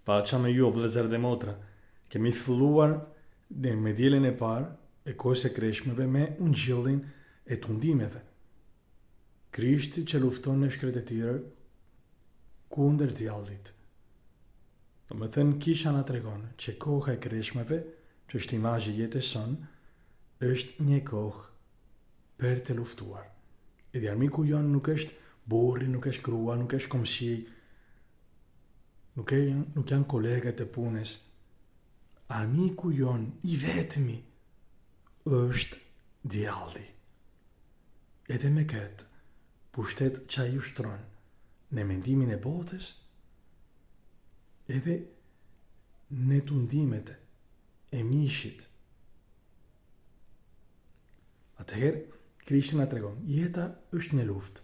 Pacha me ju o vëllezër dhe motra, kemi filluar me diellin e parë e kohës së kreshmeve me ungjillin e tundimeve. Krishti që lufton në shkret e tjera kundër djallit. Do me thënë kisha na tregon që koha e kreshmeve, që është imazhi i jetës son, është një kohë për të luftuar. Edhe armiku jon nuk është burri, nuk është grua, nuk është komshi, nuk janë kolegët e punës. Armiku jon i vetmi është djalli. Edhe me këtë pushtet që ai ushtron në mendimin e botës, edhe në tundimet e mishit. Atëherë, Krishti na tregon, jeta është një luftë,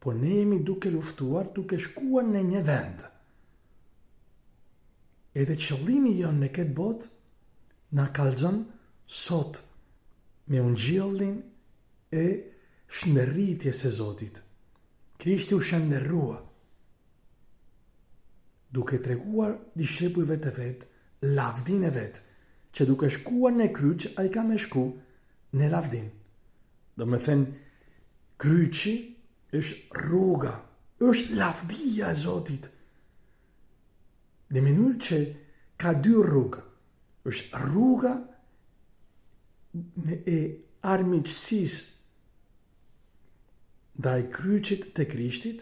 po ne jemi duke luftuar, duke shkuar në një vend. Edhe qëllimi jonë në këtë botë na kallëzon sot me ungjillin e shndërritjes së Zotit. Krishti u shndërrua, duke treguar dishepujve të vet lavdin e vet, që duke shkuar në kryq, ai ka me shku në lavdin. Do me thënë, kryqi është rruga, është lavdia e Zotit. Në mënyrë që ka dy rrugë, është rruga e armiqësisë ndaj kryqit të Krishtit,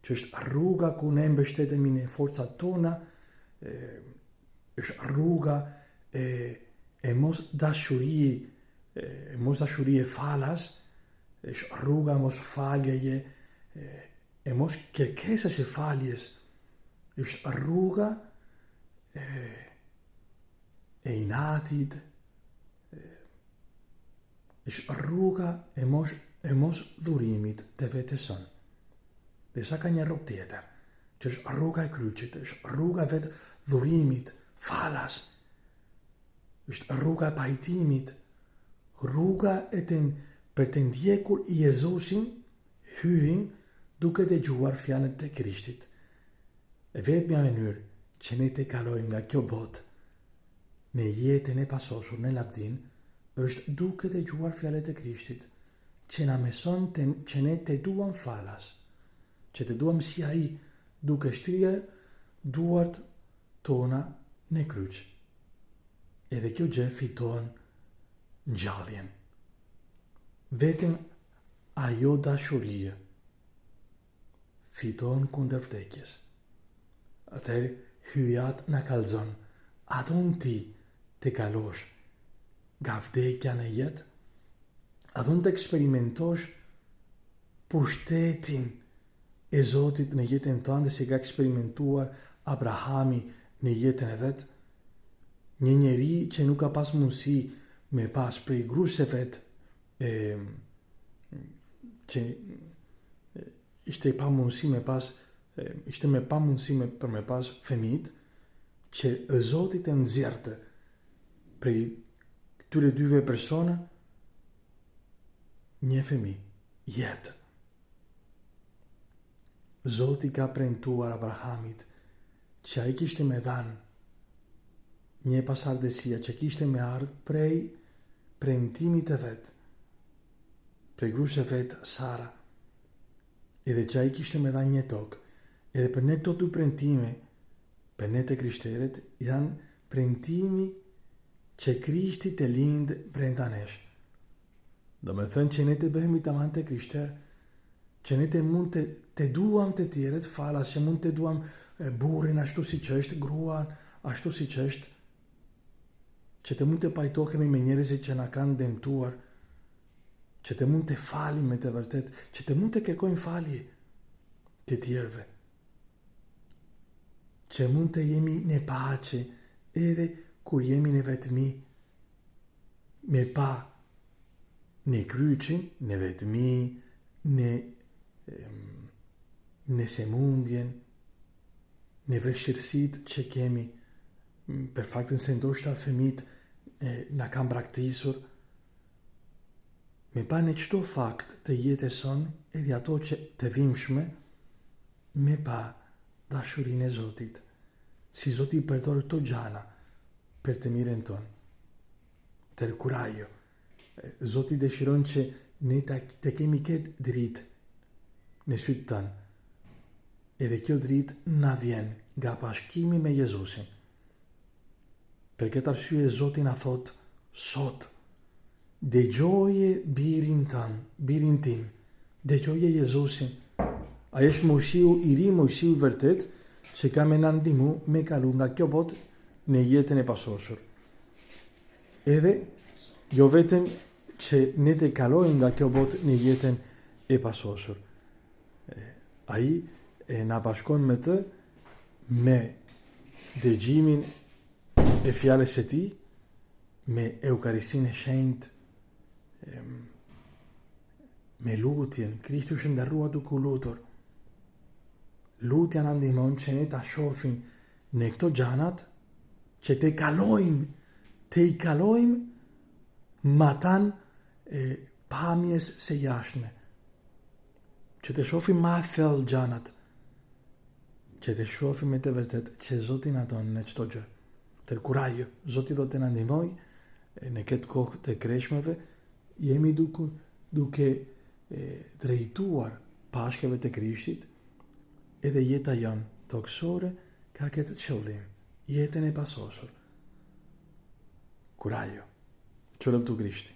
që është rruga ku ne mbështetemi në forcat tona, është rruga e mos dashurie falas, është rruga e mos faljeje, e mos kërkesës e faljes, është rruga e inatit, është rruga e mos dhurimit të vetes son. Dhe sa ka një rrugë tjetër, që është rruga e kryqit, është rruga e vetë dhurimit, falas, është rruga e pajtimit, rruga për të ndjekur Jezusin, hyrin duke dëgjuar fjalët e Krishtit. E vetmja mënyrë që ne të kalojmë nga kjo botë në jetën e pasosur në lavdin, është duke dëgjuar fjalët e Krishtit, që na mëson që ne të duam falas, që të duam si ai, duke shtryer duart tona në kryq. Edhe kjo gjë fiton ngjalljen. Vetëm ajo dashurie fiton kundër vdekjes. Atëherë hyjat na kallëzon, aton ti të kalosh nga vdekja në jetë, aton të eksperimentosh pushtetin e Zotit në jetën tënde, si ka eksperimentuar Abrahami në jetën e vet, një njeri që nuk ka pas mundësi me pas prej gruas së vet, që ishte pa mundësi me pas, ishte me pa mundësi për me pas fëmijë, që Zoti të nxjerrte prej këtyre dyve persona një fëmijë, jetë. Zoti ka premtuar Abrahamit që ai kishte me dhanë një pasardhësia që kishte me ardhur prej premtimit të vet, prej gruas së vet Sara, edhe që ai kishte me dhanë një tokë. Edhe për ne këto dy premtime, për ne të krishterët, janë premtimi që Krishti të lindë brenda nesh. Do me thënë që ne të bëhemi tamam të krishterë, që ne të mund të duam të tjerët falas, që mund të duam burrin ashtu si që është, gruan ashtu si që është, që të mund të pajtohemi me njerëzit që na kanë dëmtuar, që të mund të falim me të vërtet, që të mund të kërkojmë falje të tjerëve, që mund të jemi në pace edhe kur jemi në vetmi, me pa në kryqin, në vetmi, në sëmundjen, në vështirësitë që kemi, për faktin se ndoshta fëmijët na kanë braktisur, me pa në çdo fakt të jetës sonë, edhe ato që të dhimbshme, me pa dashurinë e Zotit, si Zoti i përdor këto gjana për të mirën tonë. Tër kurajo. Zoti dëshiron që ne të kemi këtë dritë në sytë tanë. Edhe kjo dritë na vjen nga bashkimi me Jezusin. Për këtë arsye Zoti na thot sot, dëgjoje birin tim, dëgjoje Jezusin. Ai është Mojsiu i ri, Mojsiu i vërtet, që ka me na ndihmu me kalu nga kjo botë në jetën e pasosur. Edhe jo vetëm që ne të kalojmë nga kjo botë në jetën e pasosur. Ai na bashkon me të me dëgjimin e fjalës së tij, me Eukaristinë e shenjtë, me lutjen. Krishti është ndarua duke u lutur. Lutja na ndihmon që ne ta shohim në këto gjanat që të i kalojmë matan pamjes së jashtme. Që të shohim ma thellë gjanat. Që të shohim me të vërtet që Zoti na don në çdo gjë. Tër kurajo, Zoti do të na ndihmojë në këtë kohë të kreshmeve, jemi duke drejtuar pashkeve të Krishtit, edhe jeta janë toksore ka këtë qëllim, jetën e pasosur. Kurajo, që lëvdu Krishti.